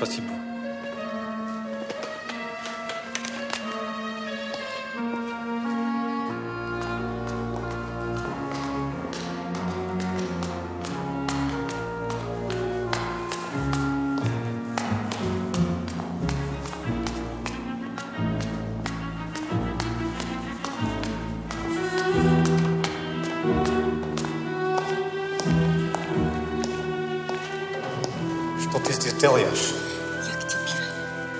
Спасибо. Что ты здесь делаешь? Я к тебе.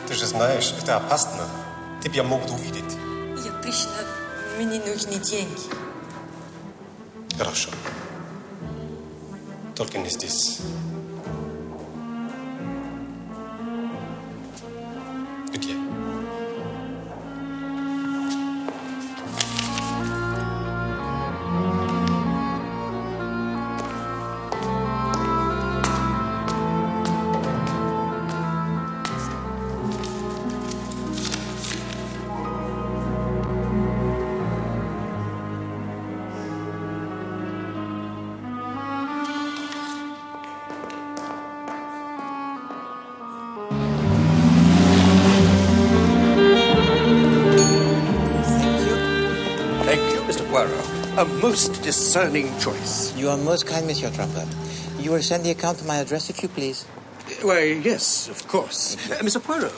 Ты же знаешь, это опасно. Тебя могут увидеть. Я пришла. Мне нужны деньги. Хорошо. Только не здесь. Где? Poirot. A most discerning choice. You are most kind, Monsieur Trumper. You will send the account to my address, if you please. Why, yes, of course. Mr. Poirot,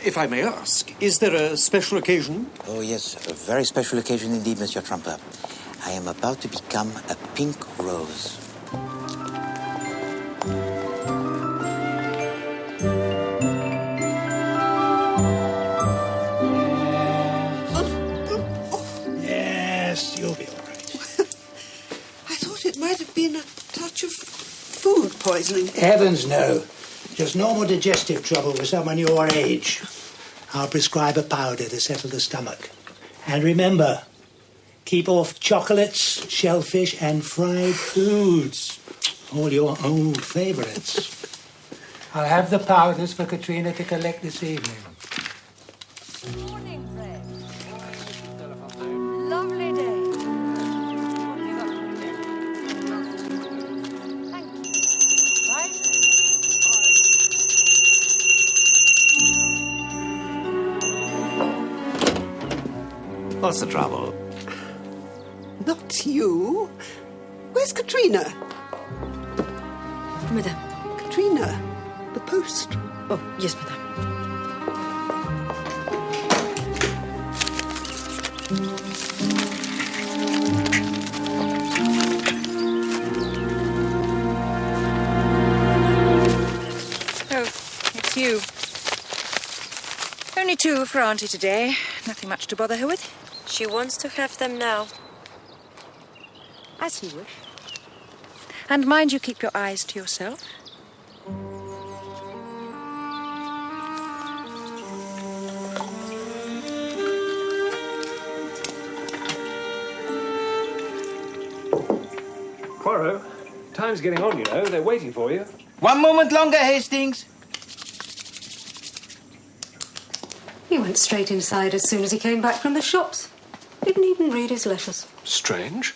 if I may ask, is there a special occasion? Oh, yes, a very special occasion indeed, Monsieur Trumper. I am about to become a pink rose. You'll be all right. I thought it might have been a touch of food poisoning. Heavens, no. Just normal digestive trouble with someone your age. I'll prescribe a powder to settle the stomach. And remember, keep off chocolates, shellfish, and fried foods. All your old favourites. I'll have the powders for Katrina to collect this evening. Morning, Fred. Lovely day. What's the trouble? Not you. Where's Katrina? Madame. Katrina, the post. Oh, yes, madame. Oh, it's you. Only two for Auntie today. Nothing much to bother her with. She wants to have them now. As you wish. And mind you keep your eyes to yourself. Poirot, time's getting on, you know. They're waiting for you. One moment longer, Hastings. He went straight inside as soon as he came back from the shops. Didn't even read his letters. Strange.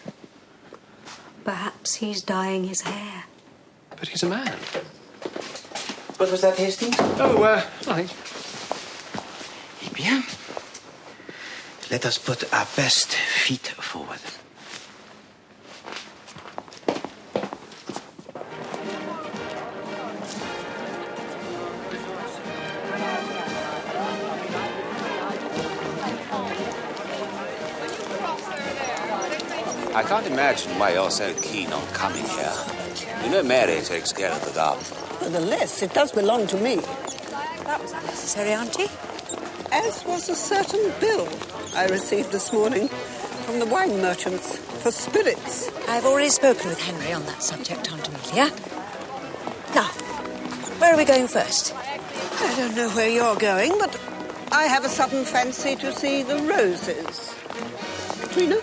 Perhaps he's dyeing his hair. But he's a man. What was that, Hastings? Oh, nothing. Eh bien, let us put our best feet forward. I can't imagine why you're so keen on coming here. You know Mary takes care of the garden. Nevertheless, it does belong to me. That was unnecessary, Auntie. As was a certain bill I received this morning from the wine merchants for spirits. I've already spoken with Henry on that subject, Aunt Amelia. Now, where are we going first? I don't know where you're going, but I have a sudden fancy to see the roses. Katrina?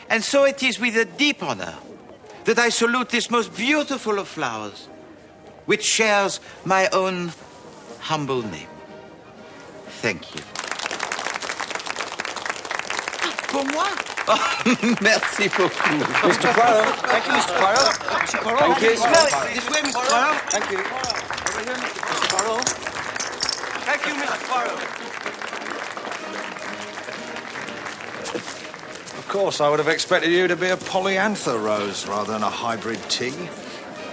And so it is with a deep honor that I salute this most beautiful of flowers, which shares my own humble name. Thank you. Ah, pour moi? Merci beaucoup. Mr. Poirot. Thank you, Mr. Poirot. Mr. Poirot. Thank you. Smell it. This way, Mr. Poirot. Thank you. Over here, Mr. Poirot. Thank you, Mr. Poirot. Of course, I would have expected you to be a polyanther rose rather than a hybrid tea.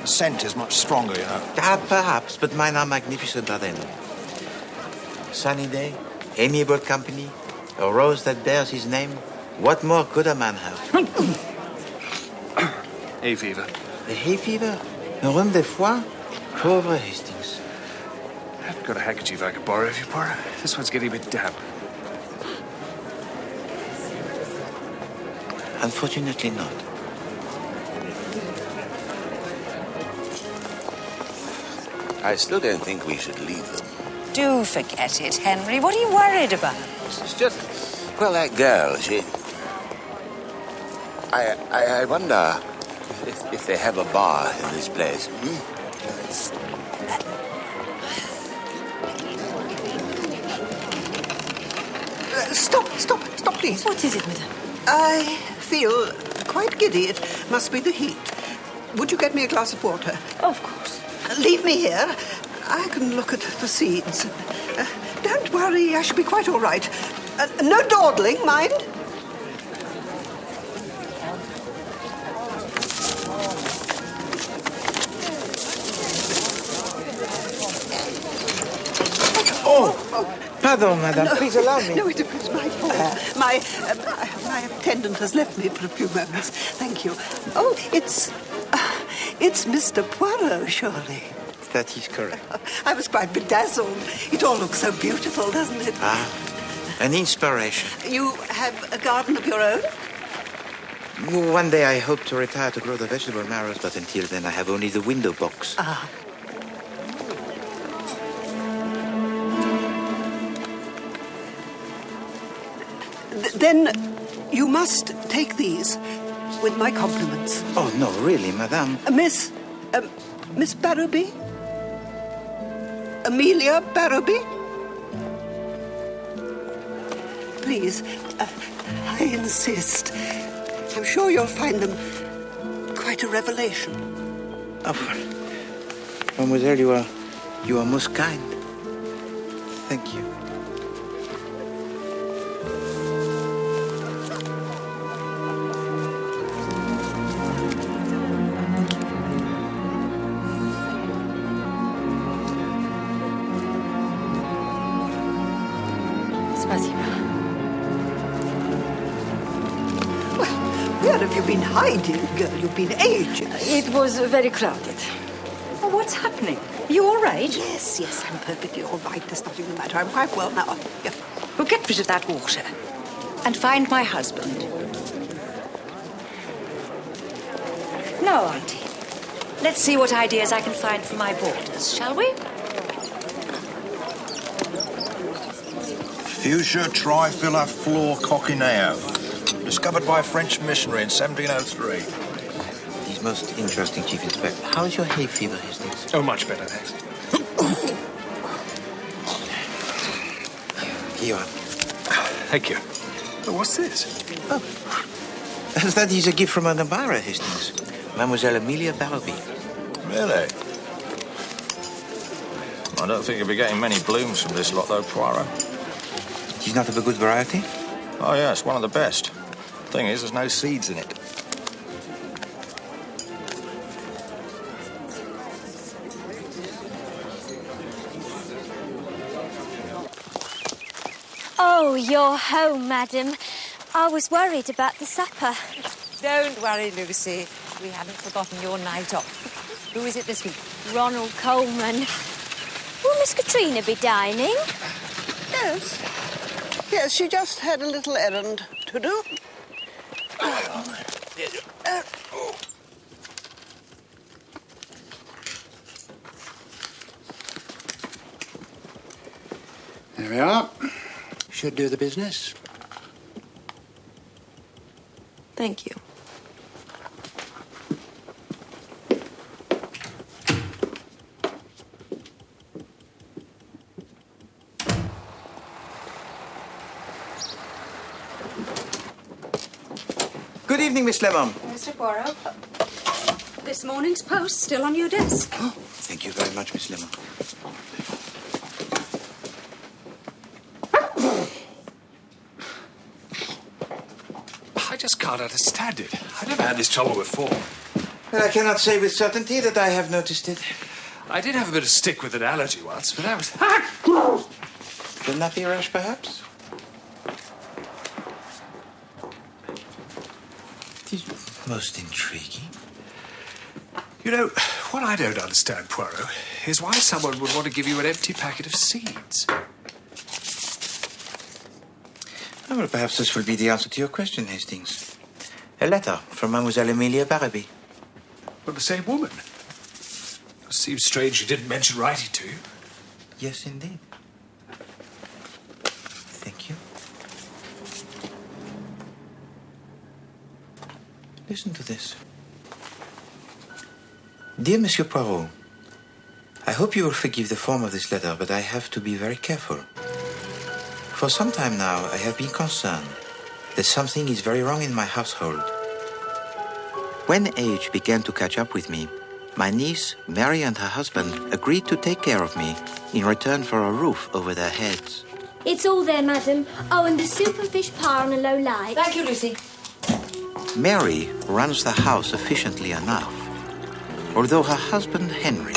The scent is much stronger, you know. Ah, perhaps, but mine are magnificent, are they not? Sunny day, amiable company, a rose that bears his name. What more could a man have? Hay fever. The hay fever? Un rhume de foie? Pauvre Hastings. I've got a handkerchief I could borrow if you Poirot. This one's getting a bit damp. Unfortunately not. I still don't think we should leave them. Do forget it, Henry. What are you worried about? It's just, well, that girl, she... I wonder if they have a bar in this place. Stop, please. What is it, madame? I feel quite giddy. It must be the heat. Would you get me a glass of water? Of course. Leave me here. I can look at the seeds. Don't worry, I shall be quite all right. No dawdling, mind. Pardon, madame. No, please allow me. No, it was my fault. My attendant has left me for a few moments. Thank you. Oh, it's Mr. Poirot, surely. That is correct. I was quite bedazzled. It all looks so beautiful, doesn't it? Ah, an inspiration. You have a garden of your own? One day I hope to retire to grow the vegetable marrows, but until then I have only the window box. Ah. Then you must take these with my compliments. Oh, no, really, madame. Miss Barrowby? Amelia Barrowby? Please, I insist. I'm sure you'll find them quite a revelation. Oh, mademoiselle, you are most kind. Thank you. Where have you been hiding, girl? You've been ages. It was very crowded. Oh, what's happening? Are you all right? Yes, I'm perfectly all right. There's nothing the matter. I'm quite well now. Yeah. Well, get rid of that water and find my husband. No, Auntie. Let's see what ideas I can find for my boarders, shall we? Fuchsia trifila flor coquineo. Discovered by a French missionary in 1703. He's most interesting, Chief Inspector. How is your hay fever, Hastings? Oh, much better, thanks. Here you are. Thank you. Oh, what's this? Oh. That is a gift from an admirer, Hastings. Mademoiselle Amelia Barrowby. Really? I don't think you'll be getting many blooms from this lot, though, Poirot. She's not of a good variety? Oh, yeah, it's one of the best. Thing is, there's no seeds in it. Oh, you're home, madam. I was worried about the supper. Don't worry, Lucy. We haven't forgotten your night off. Who is it this week? Ronald Coleman. Will Miss Katrina be dining? Yes. Yes, she just had a little errand to do. There we are. Should do the business. Thank you. Good evening, Miss Lemon. Mr. Poirot. This morning's post still on your desk. Oh, thank you very much, Miss Lemon. I just can't understand it. I never had this trouble before. Well, I cannot say with certainty that I have noticed it. I did have a bit of stick with an allergy once, but that was... The nappy rash, perhaps? It is most intriguing. You know, what I don't understand, Poirot, is why someone would want to give you an empty packet of seeds. Oh, well, perhaps this will be the answer to your question, Hastings. A letter from Mademoiselle Amelia Barrowby. Well, the same woman. It seems strange you didn't mention writing to you. Yes, indeed. Thank you. Listen to this. Dear Monsieur Poirot, I hope you will forgive the form of this letter, but I have to be very careful. For some time now, I have been concerned that something is very wrong in my household. When age began to catch up with me, my niece, Mary, and her husband agreed to take care of me in return for a roof over their heads. It's all there, madam. Oh, and the soup and fish pie on a low light. Thank you, Lucy. Mary runs the house efficiently enough, although her husband, Henry,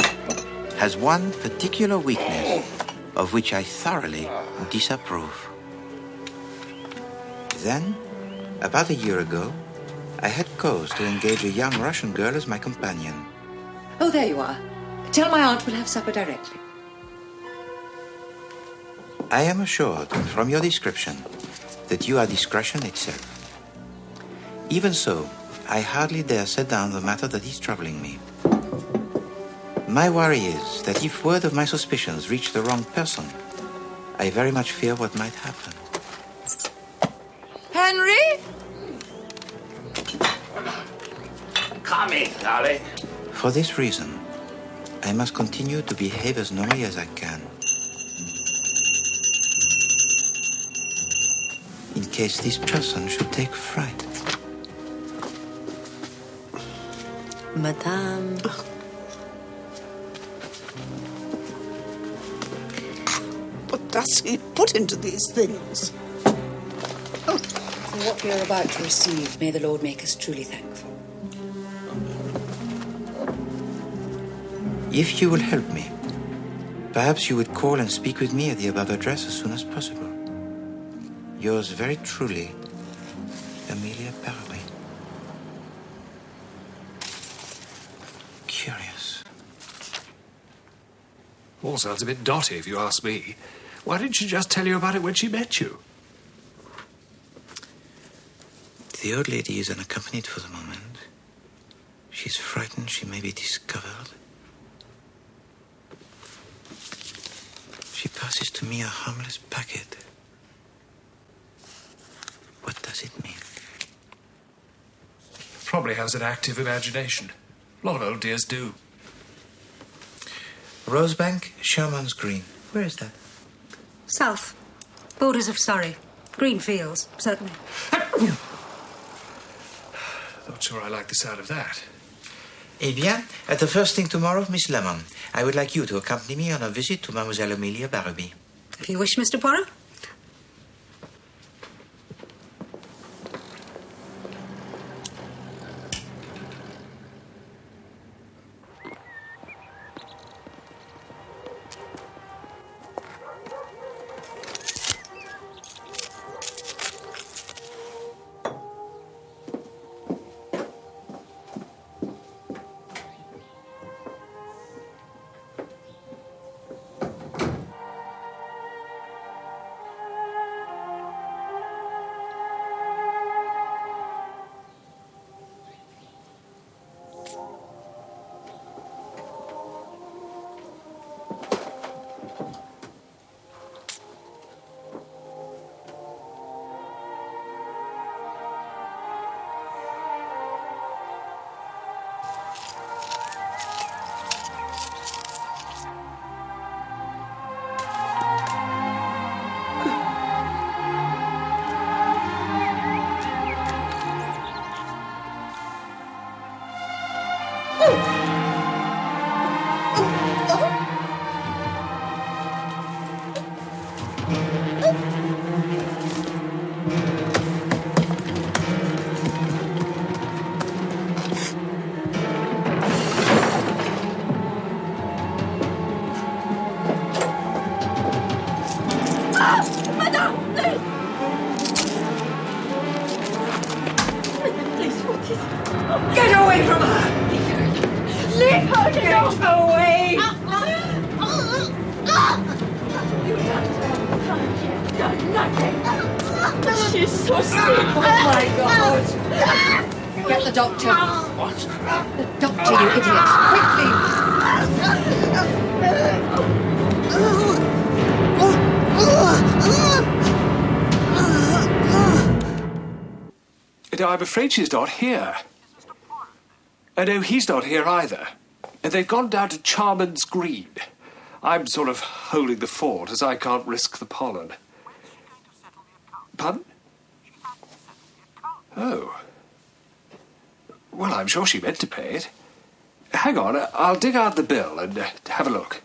has one particular weakness of which I thoroughly disapprove. Then, about a year ago, I had cause to engage a young Russian girl as my companion. Oh, there you are. Tell my aunt we'll have supper directly. I am assured from your description that you are discretion itself. Even so, I hardly dare set down the matter that is troubling me. My worry is that if word of my suspicions reach the wrong person, I very much fear what might happen. Henry? Come in, darling. For this reason, I must continue to behave as normally as I can. In case this person should take fright. Madame. What does he put into these things? For what we are about to receive, may the Lord make us truly thankful. If you will help me, perhaps you would call and speak with me at the above address as soon as possible. Yours very truly, Amelia Barrowby. Curious. All sounds a bit dotty, if you ask me. Why didn't she just tell you about it when she met you? The old lady is unaccompanied for the moment. She's frightened she may be discovered. She passes to me a harmless packet. What does it mean? Probably has an active imagination. A lot of old dears do. Rosebank, Sherman's Green. Where is that? South. Borders of Surrey. Green fields, certainly. Not sure I like the sound of that. Eh bien, at the first thing tomorrow, Miss Lemon, I would like you to accompany me on a visit to Mademoiselle Amelia Barrowby. If you wish, Mr. Poirot. Get away from her! Leave her! Get away! You've done nothing! She's so sick! Oh my God! Get the doctor! What? The doctor, you idiot! I'm afraid she's not here. No, he's not here either. And they've gone down to Charman's Green. I'm sort of holding the fort, as I can't risk the pollen. Pardon? Oh. Well, I'm sure she meant to pay it. Hang on, I'll dig out the bill and have a look.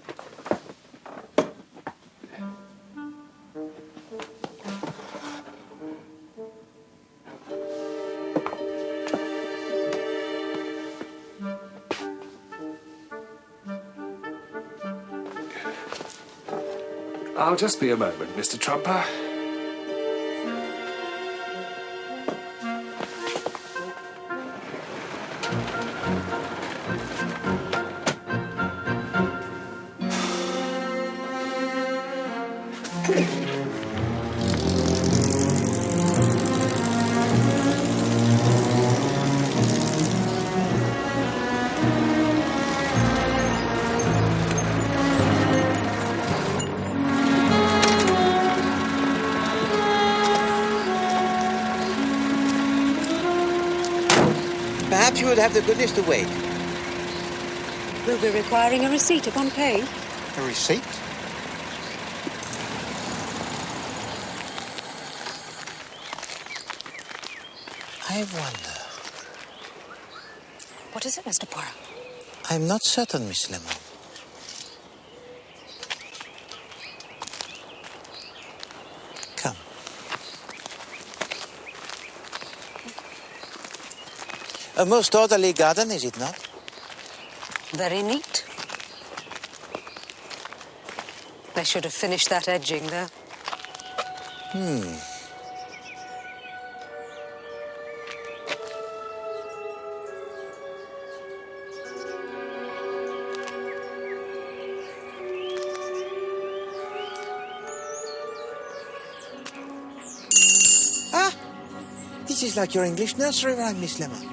I'll just be a moment, Mr. Trumper. Perhaps you would have the goodness to wait. We'll be requiring a receipt upon pay. A receipt? I wonder. What is it, Mr. Poirot? I'm not certain, Miss Lemon. Come. A most orderly garden, is it not? Very neat. They should have finished that edging there. Ah! This is like your English nursery rhyme, Miss Lemon.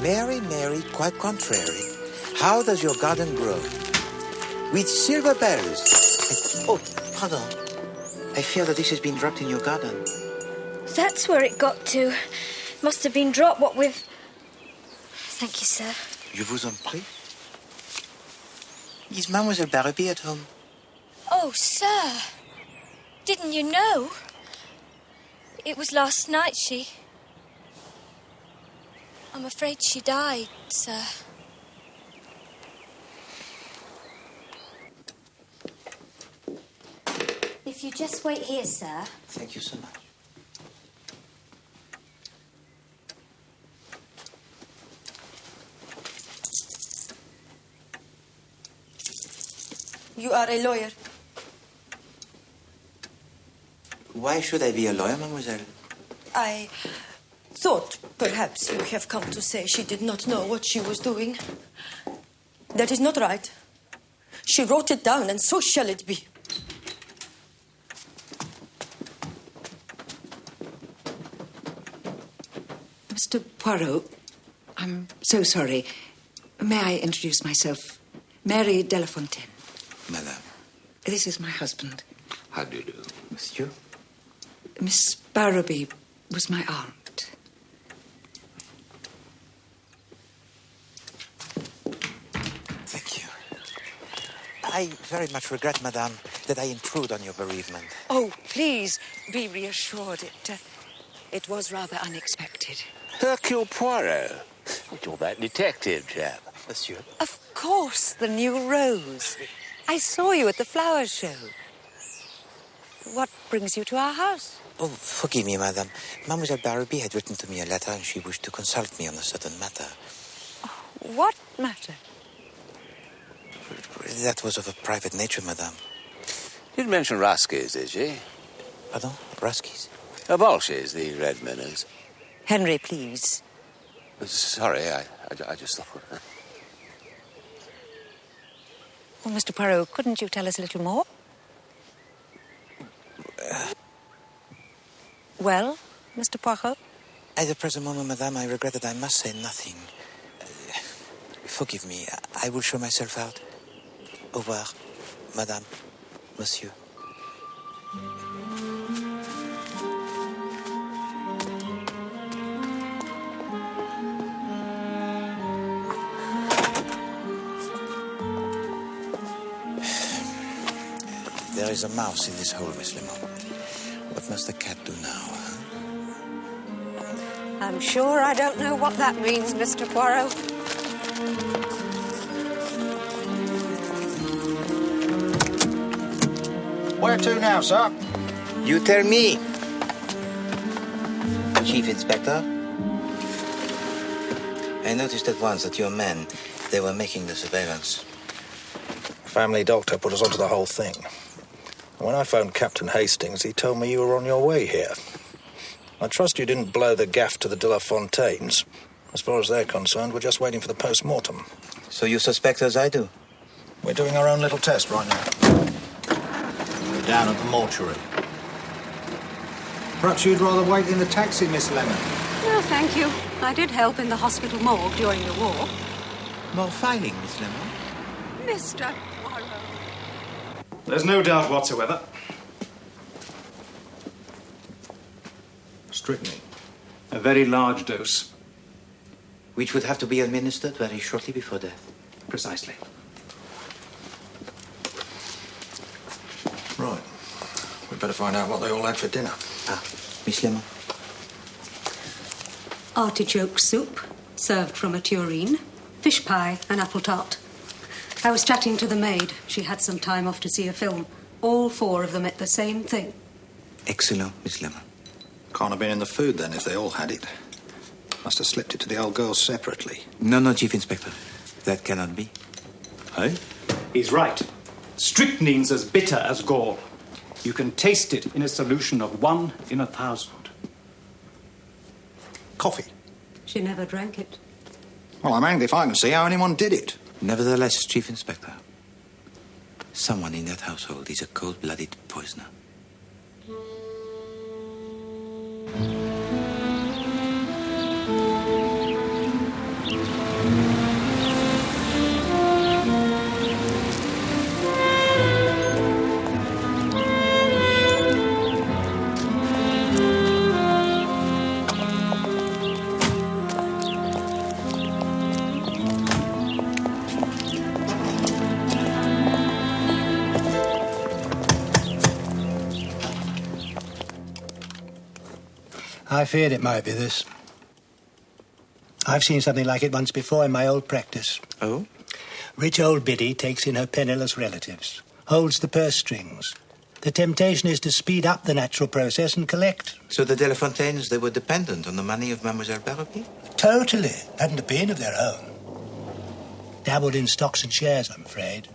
Mary, Mary, quite contrary. How does your garden grow? With silver bells. Oh, pardon. I fear that this has been dropped in your garden. That's where it got to. Must have been dropped, what with... Thank you, sir. Je vous en prie. Is Mademoiselle Barrowby at home? Oh, sir. Didn't you know? It was last night I'm afraid she died, sir. If you just wait here, sir. Thank you so much. You are a lawyer. Why should I be a lawyer, mademoiselle? I thought perhaps you have come to say she did not know what she was doing. That is not right. She wrote it down, and so shall it be. Mr. Poirot, I'm so sorry. May I introduce myself? Mary Delafontaine. Madame. This is my husband. How do you do, monsieur? Miss Barrowby was my aunt. Thank you. I very much regret, madame, that I intrude on your bereavement. Oh, please be reassured. It was rather unexpected. Hercule Poirot. You're that detective chap. Monsieur. Of course, the new rose. I saw you at the flower show. What brings you to our house? Oh, forgive me, madame. Mademoiselle Barrowby had written to me a letter and she wished to consult me on a certain matter. What matter? That was of a private nature, madame. Didn't mention Ruskies, did she? Pardon? Ruskies? Bolshies, the red minnows. Henry, please. Sorry, I just thought... Well, Mr. Poirot, couldn't you tell us a little more? Well, Mr. Poirot? At the present moment, madame, I regret that I must say nothing. Forgive me. I will show myself out. Au revoir, madame, monsieur. There is a mouse in this hole, Miss Lemon. What must the cat do now? I'm sure I don't know what that means, Mr. Poirot. Where to now, sir? You tell me. Chief Inspector? I noticed at once that your men, they were making the surveillance. Family doctor put us onto the whole thing. When I phoned Captain Hastings, he told me you were on your way here. I trust you didn't blow the gaff to the De La Fontaines. As far as they're concerned, we're just waiting for the post-mortem. So you suspect as I do? We're doing our own little test right now. We're down at the mortuary. Perhaps you'd rather wait in the taxi, Miss Lemon. No, thank you. I did help in the hospital morgue during the war. More filing, Miss Lemon. Mr. Poirot. There's no doubt whatsoever. Strychnine. A very large dose. Which would have to be administered very shortly before death. Precisely. Right. We'd better find out what they all had for dinner. Miss Lemon. Artichoke soup, served from a tureen, fish pie and apple tart. I was chatting to the maid. She had some time off to see a film. All four of them ate the same thing. Excellent, Miss Lemon. Can't have been in the food then if they all had it. Must have slipped it to the old girl separately. No, Chief Inspector. That cannot be. Hey? He's right. Strychnine's as bitter as gall. You can taste it in a solution of 1 in 1,000. Coffee. She never drank it. Well, I'm hanged if I can see how anyone did it. Nevertheless, Chief Inspector, someone in that household is a cold-blooded poisoner. I feared it might be this. I've seen something like it once before in my old practice. Oh? Rich old biddy takes in her penniless relatives, holds the purse strings. The temptation is to speed up the natural process and collect. So the De La Fontaines, they were dependent on the money of Mademoiselle Barrowby? Totally. Hadn't a bean of their own. Dabbled in stocks and shares, I'm afraid.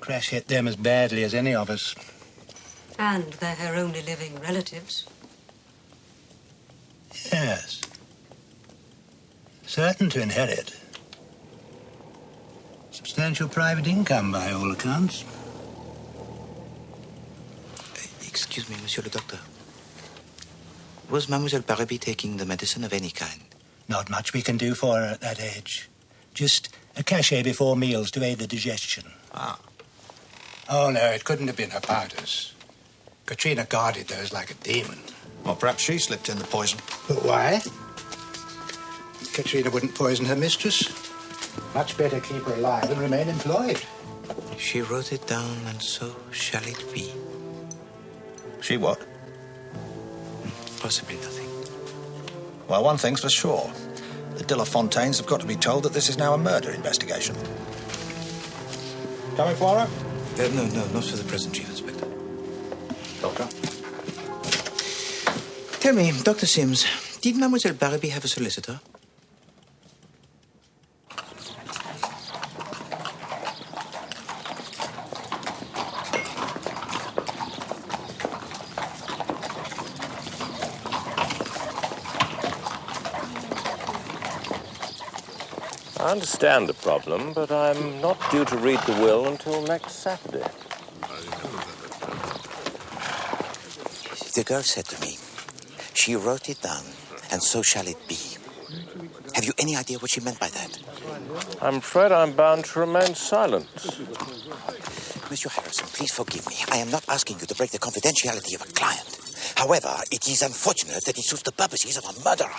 Crash hit them as badly as any of us. And they're her only living relatives. Yes. Certain to inherit. Substantial private income, by all accounts. Excuse me, Monsieur le Docteur. Was Mademoiselle Barrowby taking the medicine of any kind? Not much we can do for her at that age. Just a cachet before meals to aid the digestion. Ah. Oh, no, it couldn't have been her powders. Katrina guarded those like a demon. Well, perhaps she slipped in the poison. But why? Katrina wouldn't poison her mistress. Much better keep her alive and remain employed. She wrote it down, and so shall it be. She what? Possibly nothing. Well, one thing's for sure. The De La Fontaines have got to be told that this is now a murder investigation. Coming, Poirot? No, not for the present, Chief Inspector. Doctor? Tell me, Dr. Sims, did Mademoiselle Barrowby have a solicitor? I understand the problem, but I'm not due to read the will until next Saturday. The girl said to me, she wrote it down, and so shall it be. Have you any idea what she meant by that? I'm afraid I'm bound to remain silent. Monsieur Harrison, please forgive me. I am not asking you to break the confidentiality of a client. However, it is unfortunate that it suits the purposes of a murderer.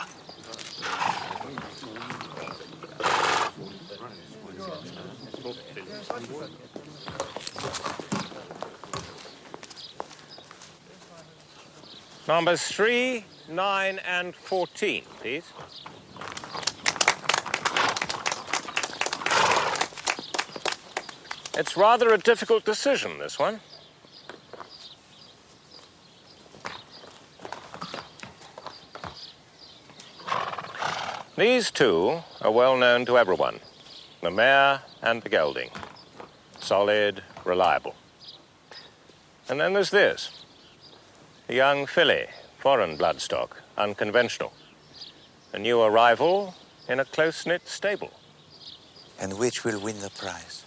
Numbers 3, 9, and 14, please. It's rather a difficult decision, this one. These two are well known to everyone. The mayor and the gelding. Solid, reliable. And then there's this. A young filly, foreign bloodstock, unconventional. A new arrival in a close-knit stable. And which will win the prize?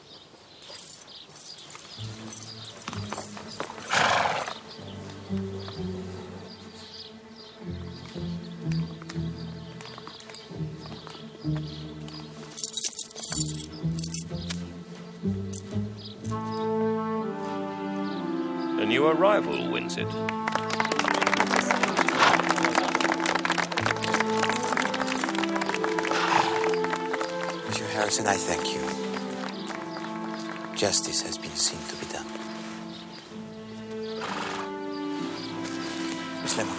A new arrival wins it. Monsieur Harrison, I thank you. Justice has been seen to be done. Miss Lemon.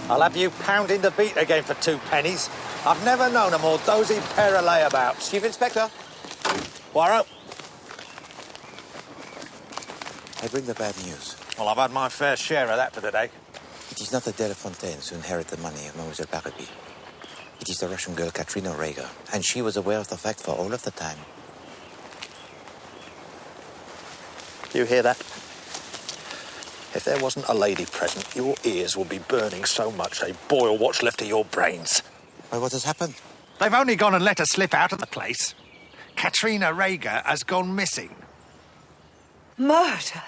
I'll have you pounding the beat again for 2 pennies. I've never known a more dozy pair of layabouts. Chief Inspector. Poirot? I bring the bad news. Well, I've had my fair share of that for today. It is not the De La Fontaines who inherit the money of Mademoiselle Barrowby. It is the Russian girl Katrina Rager, and she was aware of the fact for all of the time. You hear that? If there wasn't a lady present, your ears would be burning so much they'd boil what's left of your brains. Why, what has happened? They've only gone and let her slip out of the place. Katrina Rager has gone missing. Murder?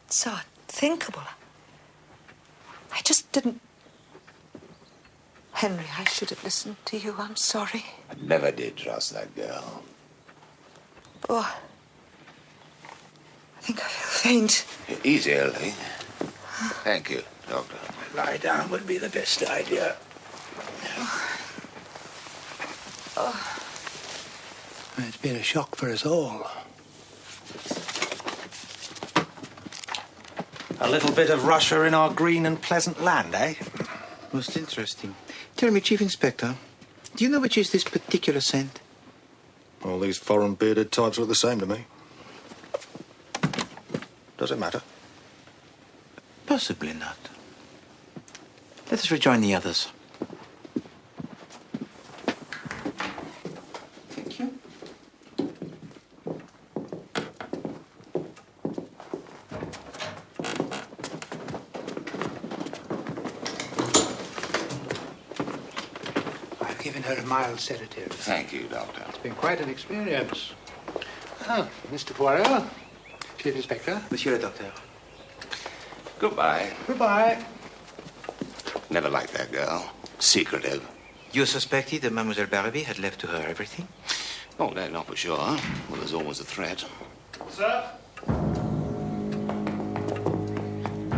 It's so unthinkable. I just didn't... Henry, I should have listened to you. I'm sorry. I never did trust that girl. Oh, I think I feel faint. Easy, Ellie. Thank you, Doctor. Lie down would be the best idea. It's been a shock for us all. A little bit of Russia in our green and pleasant land, eh? Most interesting. Tell me, Chief Inspector, do you know which is this particular scent? All these foreign bearded types look the same to me. Does it matter? Possibly not. Let us rejoin the others. Thank you. I've given her a mild sedative. Thank you, Doctor. It's been quite an experience. Ah, Mr. Poirot, Chief Inspector. Monsieur le Docteur. Goodbye. Goodbye. Never liked that girl. Secretive. You suspected that Mademoiselle Barrowby had left to her everything? Oh, no, not for sure. Well, there's always a threat. Sir?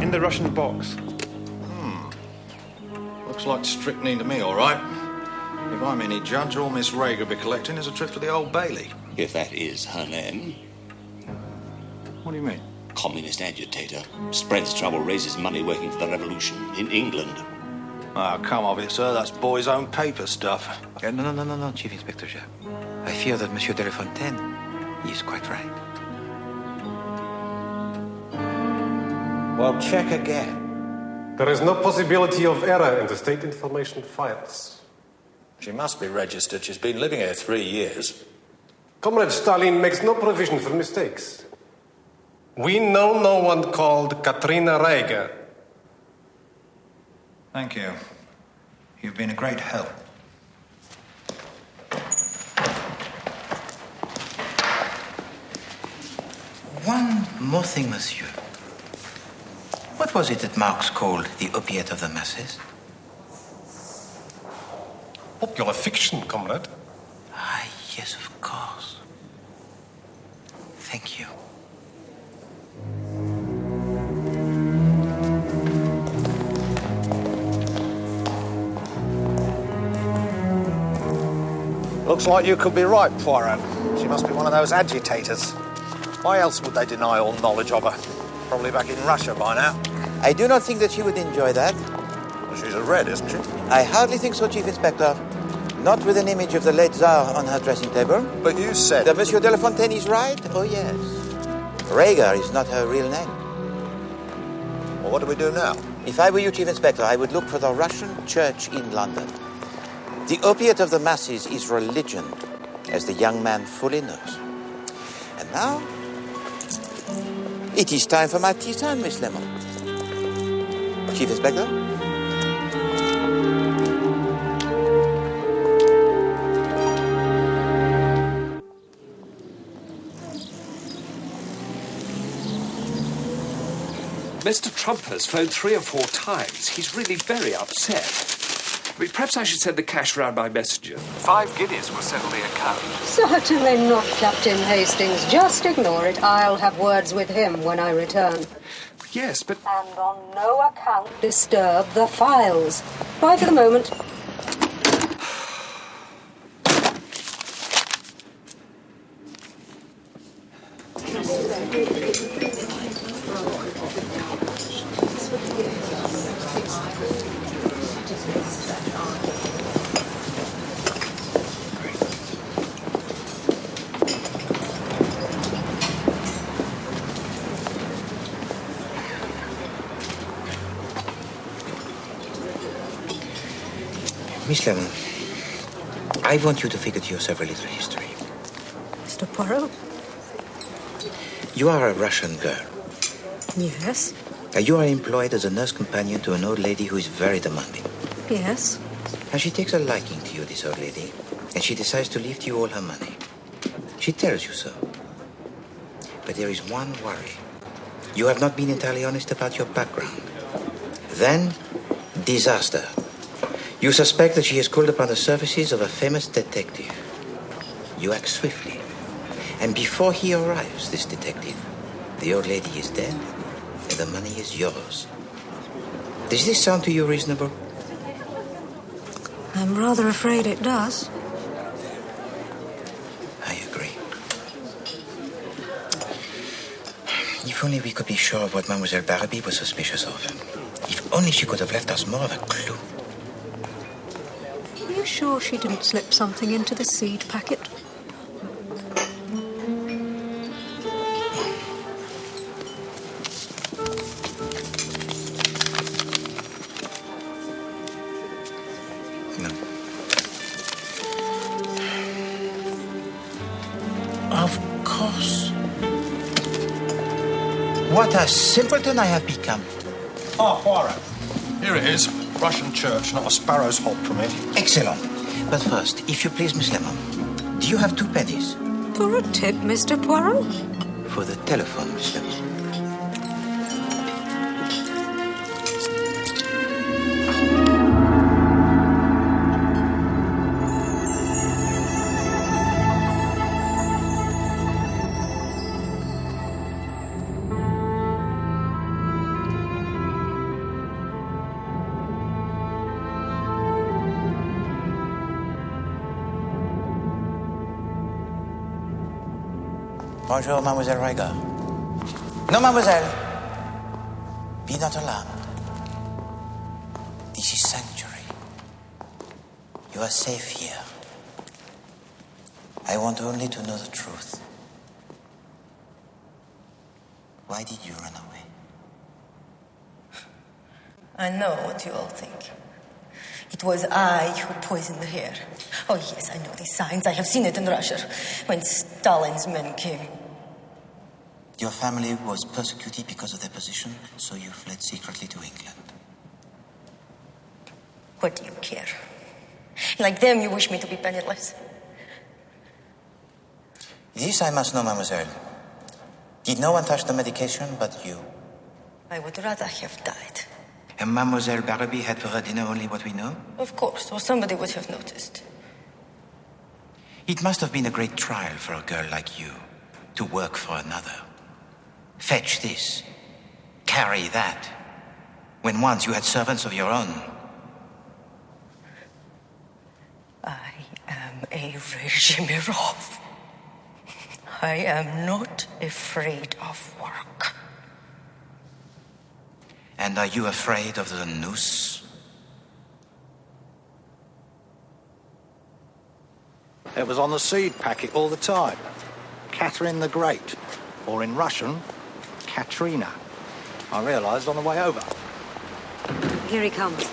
In the Russian box. Looks like strychnine to me, all right. If I'm any judge, all Miss Rager will be collecting is a trip to the Old Bailey. If that is her name. What do you mean? Communist agitator. Spreads trouble, raises money working for the revolution in England. Oh, come off it, sir. That's boy's own paper stuff. No, Chief Inspector Japp. I fear that Monsieur Delafontaine is quite right. Well, check again. There is no possibility of error in the state information files. She must be registered. She's been living here 3 years. Comrade Stalin makes no provision for mistakes. We know no one called Katrina Reiger. Thank you. You've been a great help. One more thing, monsieur. What was it that Marx called the opiate of the masses? Popular fiction, comrade. Ah, yes, of course. Thank you. Looks like you could be right, Poirot. She must be one of those agitators. Why else would they deny all knowledge of her? Probably back in Russia by now. I do not think that she would enjoy that. Well, she's a red, isn't she? I hardly think so, Chief Inspector. Not with an image of the late Tsar on her dressing table. But you said... That Monsieur Delafontaine is right? Oh, yes. Reiger is not her real name. Well, what do we do now? If I were you, Chief Inspector, I would look for the Russian church in London. The opiate of the masses is religion, as the young man fully knows. And now, it is time for my tisane, Miss Lemon. Chief Inspector? Mr. Trump has phoned 3 or 4 times. He's really very upset. Perhaps I should send the cash round by messenger. 5 guineas will settle the account. Certainly not, Captain Hastings. Just ignore it. I'll have words with him when I return. Yes, but... And on no account disturb the files. Bye for the moment. Miss Lemon, I want you to figure to yourself a little history. Mr. Poirot? You are a Russian girl. Yes. You are employed as a nurse companion to an old lady who is very demanding. Yes. And she takes a liking to you, this old lady, and she decides to leave you all her money. She tells you so. But there is one worry. You have not been entirely honest about your background. Then, disaster. You suspect that she has called upon the services of a famous detective. You act swiftly. And before he arrives, this detective, the old lady is dead, and the money is yours. Does this sound to you reasonable? I'm rather afraid it does. I agree. If only we could be sure of what Mademoiselle Barraby was suspicious of. If only she could have left us more of a clue. Are you sure she didn't slip something into the seed packet? No. Of course. What a simpleton I have become. Ah, Poirot. Here it is. Russian church, not a sparrow's hop from it. Excellent. But first, if you please, Miss Lemon, do you have 2 pennies? For a tip, Mr. Poirot? For the telephone, Miss Lemon. Bonjour, Mademoiselle Reiger. No, Mademoiselle. Be not alarmed. This is sanctuary. You are safe here. I want only to know the truth. Why did you run away? I know what you all think. It was I who poisoned the hair. Oh, yes, I know these signs. I have seen it in Russia when Stalin's men came. Your family was persecuted because of their position, so you fled secretly to England. What do you care? Like them, you wish me to be penniless. This I must know, mademoiselle. Did no one touch the medication but you? I would rather have died. And Mademoiselle Barrowby had for her dinner only what we know? Of course, or somebody would have noticed. It must have been a great trial for a girl like you to work for another. Fetch this, carry that, when once you had servants of your own. I am a Regimirov. I am not afraid of work. And are you afraid of the noose? It was on the seed packet all the time. Catherine the Great. Or in Russian, Katrina. I realised on the way over. Here he comes.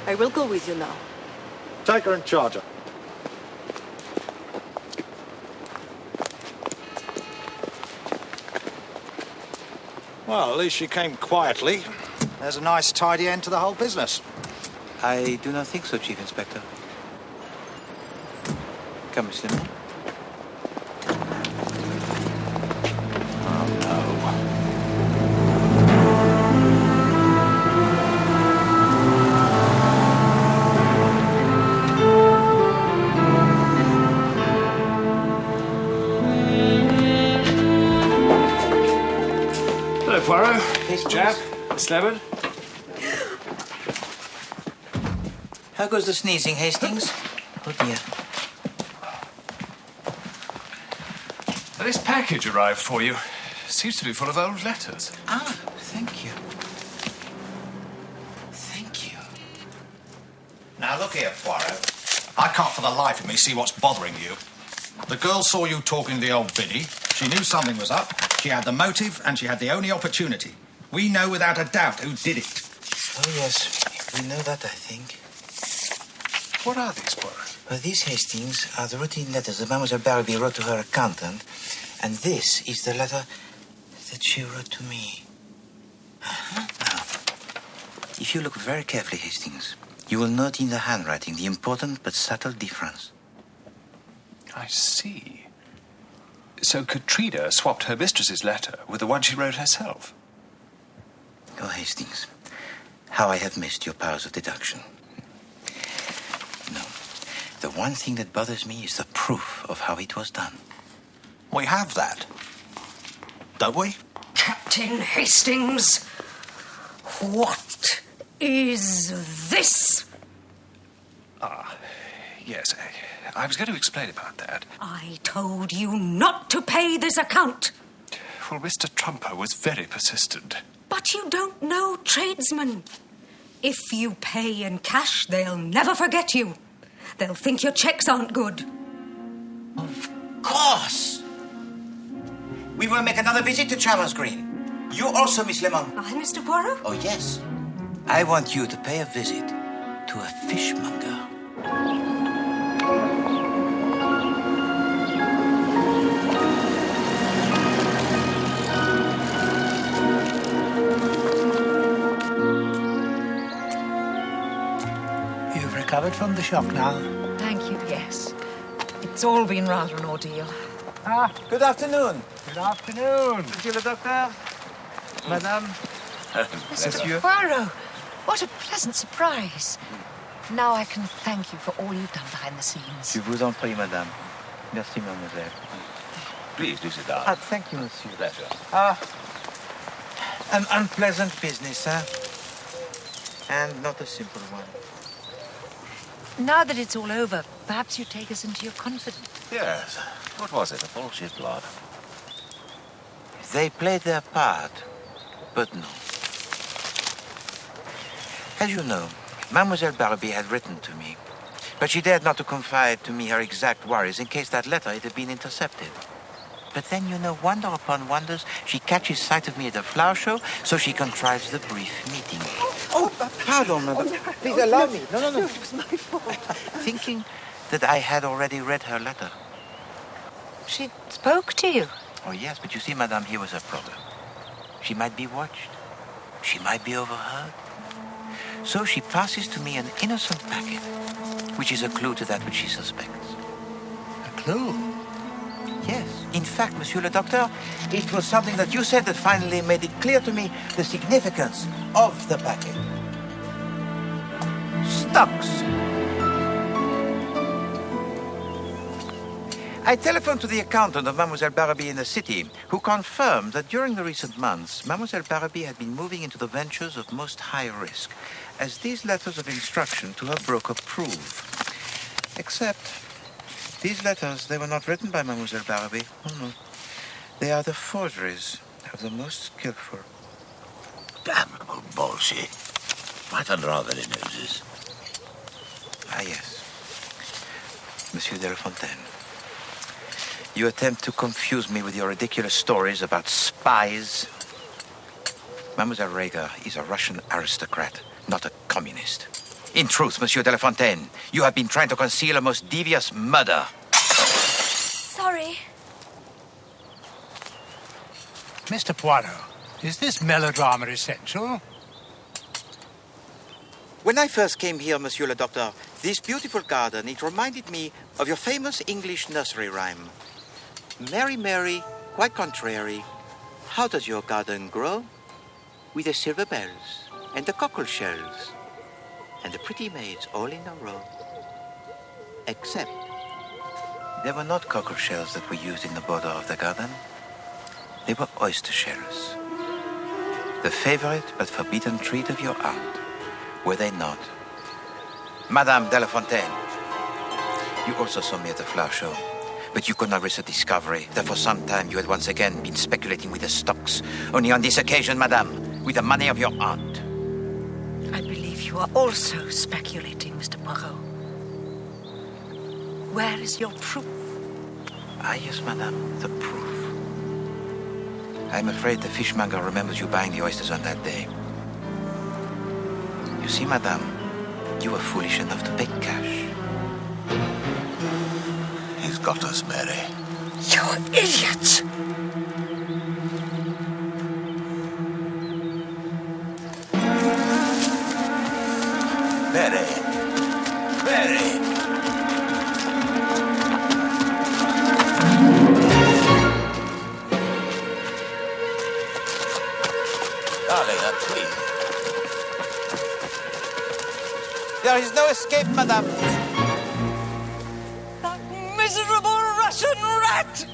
I will go with you now. Take her and charge her. Well, at least she came quietly. There's a nice tidy end to the whole business. I do not think so, Chief Inspector. Come, Miss Limon. Poirot, Jack, Miss Lemon. How goes the sneezing, Hastings? Oh, dear. This package arrived for you. Seems to be full of old letters. Ah, thank you. Thank you. Now, look here, Poirot. I can't for the life of me see what's bothering you. The girl saw you talking to the old biddy. She knew something was up. She had the motive, and she had the only opportunity. We know without a doubt who did it. Oh, yes. We know that, I think. What are these, Poirot? Well, these, Hastings, are the routine letters that Mademoiselle Barrowby wrote to her accountant. And this is the letter that she wrote to me. Now, if you look very carefully, Hastings, you will note in the handwriting the important but subtle difference. I see. So Katrina swapped her mistress's letter with the one she wrote herself. Oh, Hastings, how I have missed your powers of deduction. No, the one thing that bothers me is the proof of how it was done. We have that, don't we? Captain Hastings, what is this? Ah, yes, I was going to explain about that. I told you not to pay this account. Well, Mr. Trumper was very persistent. But you don't know tradesmen. If you pay in cash, they'll never forget you. They'll think your checks aren't good. Of course. We will make another visit to Chalmers Green. You also, Miss Lemon. Mr. Poirot? Oh, yes. I want you to pay a visit to a fishmonger. You've recovered from the shock now. Thank you, yes. It's all been rather an ordeal. Good afternoon. Good afternoon. Monsieur le Docteur. Madame. Mr. Poirot, what a pleasant surprise. Now I can thank you for all you've done behind the scenes. Je vous en prie, madame. Merci, mademoiselle. Please do sit down. Thank you, monsieur. Pleasure. An unpleasant business, huh? And not a simple one. Now that it's all over, perhaps you take us into your confidence. Yes. What was it? A bullshit plot? They played their part, but no. As you know, Mademoiselle Barby had written to me, but she dared not to confide to me her exact worries in case that letter had been intercepted. But then, you know, wonder upon wonders, she catches sight of me at the flower show, so she contrives the brief meeting. Oh, pardon, madam. Please allow me. No. It was my fault. Thinking that I had already read her letter. She spoke to you? Oh, yes, but you see, madame, here was her problem. She might be watched. She might be overheard. So she passes to me an innocent packet, which is a clue to that which she suspects. A clue? Yes. In fact, monsieur le docteur, it was something that you said that finally made it clear to me the significance of the packet. Stocks. I telephoned to the accountant of Mademoiselle Barby in the city, who confirmed that during the recent months, Mademoiselle Barby had been moving into the ventures of most high risk, as these letters of instruction to her broker prove. Except, these letters, they were not written by Mademoiselle Barby. Oh, no. They are the forgeries of the most skillful. Damnable bullshit. Right under our very noses. Ah, yes. Monsieur de la Fontaine. You attempt to confuse me with your ridiculous stories about spies. Mademoiselle Rager is a Russian aristocrat, not a communist. In truth, Monsieur de la Fontaine, you have been trying to conceal a most devious murder. Sorry. Mr. Poirot, is this melodrama essential? When I first came here, Monsieur le Docteur, this beautiful garden, it reminded me of your famous English nursery rhyme. Mary, Mary, quite contrary, how does your garden grow? With the silver bells and the cockle shells and the pretty maids all in a row. Except they were not cockle shells that were used in the border of the garden. They were oyster shells. The favorite but forbidden treat of your aunt. Were they not? Madame de la Fontaine, you also saw me at the flower show. But you could not risk the discovery that for some time you had once again been speculating with the stocks. Only on this occasion, madame, with the money of your aunt. I believe you are also speculating, Mr. Poirot. Where is your proof? Ah, yes, madame, the proof. I'm afraid the fishmonger remembers you buying the oysters on that day. You see, madame, you were foolish enough to pay cash. He's got us, Mary. You idiot! Mary! Mary! Darling, please. There is no escape, madame. Miserable Russian rat!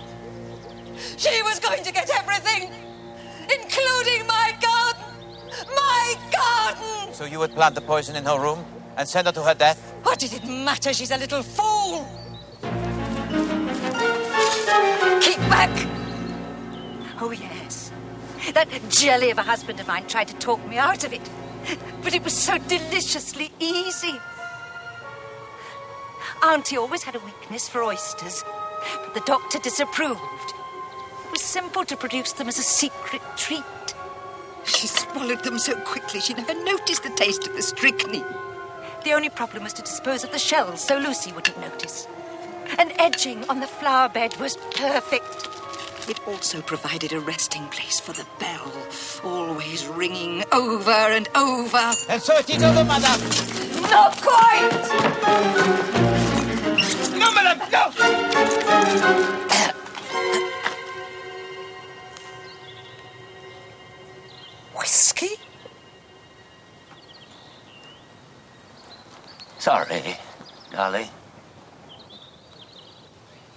She was going to get everything, including my garden! My garden! So you would plant the poison in her room and send her to her death? What did it matter? She's a little fool! Keep back! Oh, yes. That jelly of a husband of mine tried to talk me out of it. But it was so deliciously easy. Auntie always had a weakness for oysters, but the doctor disapproved. It was simple to produce them as a secret treat. She swallowed them so quickly she never noticed the taste of the strychnine. The only problem was to dispose of the shells so Lucy wouldn't notice. An edging on the flower bed was perfect. It also provided a resting place for the bell, always ringing over and over. And so it is over, madame. Not quite! No, madame, no! Whiskey? Sorry, darling.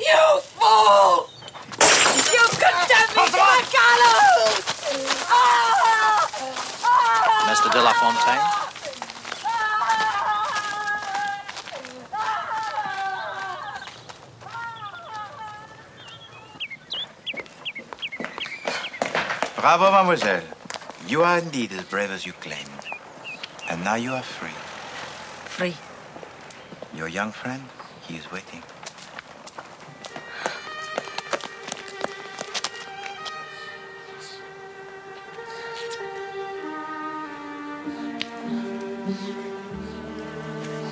You fool! You condemned me to the gallows! Mr. de la Fontaine? Bravo, mademoiselle. You are indeed as brave as you claimed. And now you are free. Free. Your young friend, he is waiting.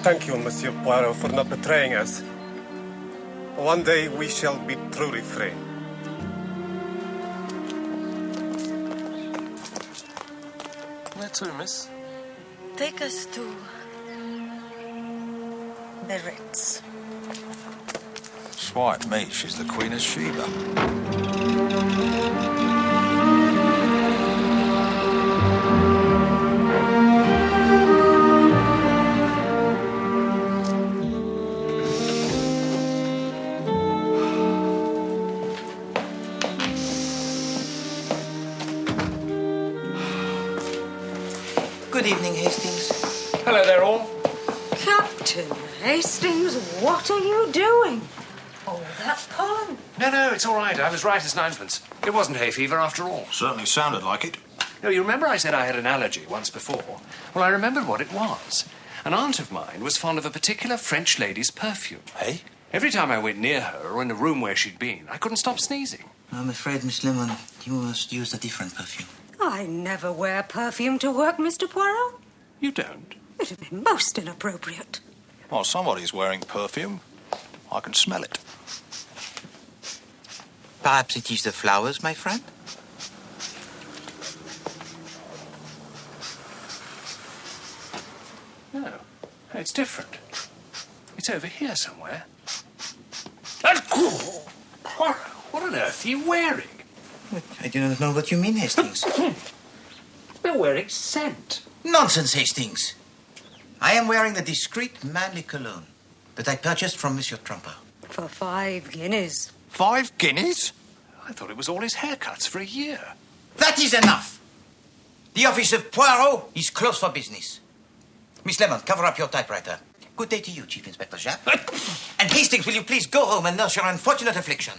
Thank you, Monsieur Poirot, for not betraying us. One day we shall be truly free. Where to, miss? Take us to the Ritz. Swipe me, she's the Queen of Sheba. Good evening, Hastings. Hello there, all. Captain Hastings, what are you doing? Oh, that pollen. No, it's all right. I was right as ninepence. It wasn't hay fever after all. Certainly sounded like it. No, you remember I said I had an allergy once before? Well, I remembered what it was. An aunt of mine was fond of a particular French lady's perfume. Hey? Every time I went near her or in the room where she'd been, I couldn't stop sneezing. I'm afraid, Miss Lemon, you must use a different perfume. I never wear perfume to work, Mr. Poirot. You don't? It'd be most inappropriate. Well, somebody's wearing perfume. I can smell it. Perhaps it is the flowers, my friend? No, it's different. It's over here somewhere. What on earth are you wearing? I do not know what you mean, Hastings. You're wearing scent. Nonsense, Hastings. I am wearing the discreet, manly cologne that I purchased from Monsieur Trumper. For 5 guineas. 5 guineas? I thought it was all his haircuts for a year. That is enough. The office of Poirot is closed for business. Miss Lemon, cover up your typewriter. Good day to you, Chief Inspector Japp. And Hastings, will you please go home and nurse your unfortunate affliction?